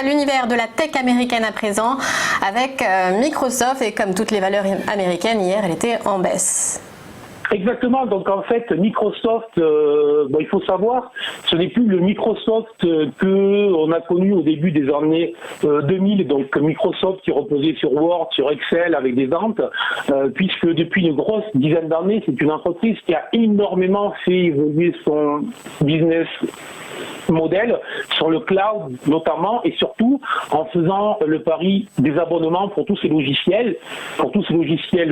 l'univers de la tech américaine à présent avec Microsoft et comme toutes les valeurs américaines, hier elle était en baisse. Exactement, donc en fait Microsoft, il faut savoir, ce n'est plus le Microsoft que on a connu au début des années 2000, donc Microsoft qui reposait sur Word, sur Excel avec des ventes, puisque depuis une grosse dizaine d'années, c'est une entreprise qui a énormément fait évoluer son business modèle sur le cloud notamment, et surtout en faisant le pari des abonnements pour tous ces logiciels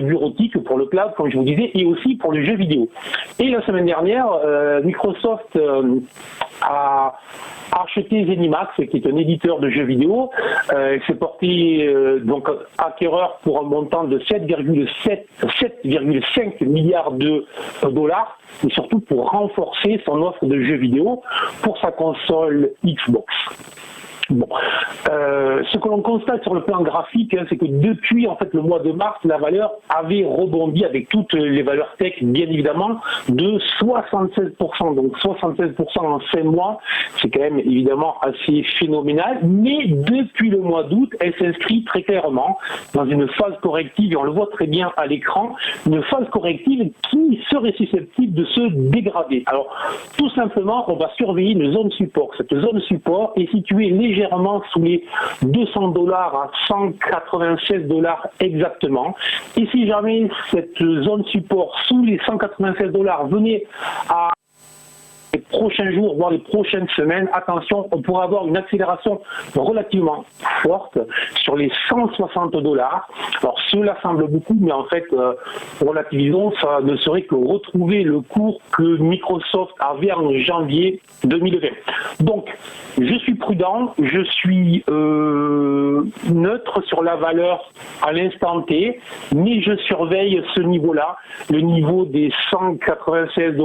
bureautiques, pour le cloud comme je vous disais, et aussi pour le jeu vidéo. Et la semaine dernière, Microsoft a acheté ZeniMax, qui est un éditeur de jeux vidéo, s'est porté donc acquéreur pour un montant de 7,5 milliards de dollars, et surtout pour renforcer son offre de jeux vidéo pour sa console Xbox. Bon, ce que l'on constate sur le plan graphique, c'est que depuis en fait le mois de mars, la valeur avait rebondi avec toutes les valeurs tech, bien évidemment, de 76%. Donc 76% en 5 mois, c'est quand même évidemment assez phénoménal. Mais depuis le mois d'août, elle s'inscrit très clairement dans une phase corrective, et on le voit très bien à l'écran, une phase corrective qui serait susceptible de se dégrader. Alors tout simplement, on va surveiller une zone support. Cette zone support est située légèrement sous les 200 $ à 196 $ exactement. Et si jamais cette zone support sous les 196 $ venait à les prochains jours, voire les prochaines semaines, attention, on pourrait avoir une accélération relativement forte sur les 160 $. Alors cela semble beaucoup, mais en fait, relativisons, ça ne serait que retrouver le cours que Microsoft avait en janvier 2020. Donc, je suis prudent, je suis neutre sur la valeur à l'instant T, mais je surveille ce niveau-là, le niveau des 196 $.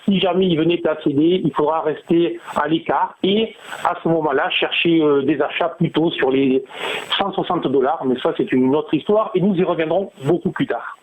Si jamais il venait à céder, il faudra rester à l'écart et à ce moment-là chercher des achats plutôt sur les 160 $, mais ça c'est une autre histoire et nous y reviendrons beaucoup plus tard.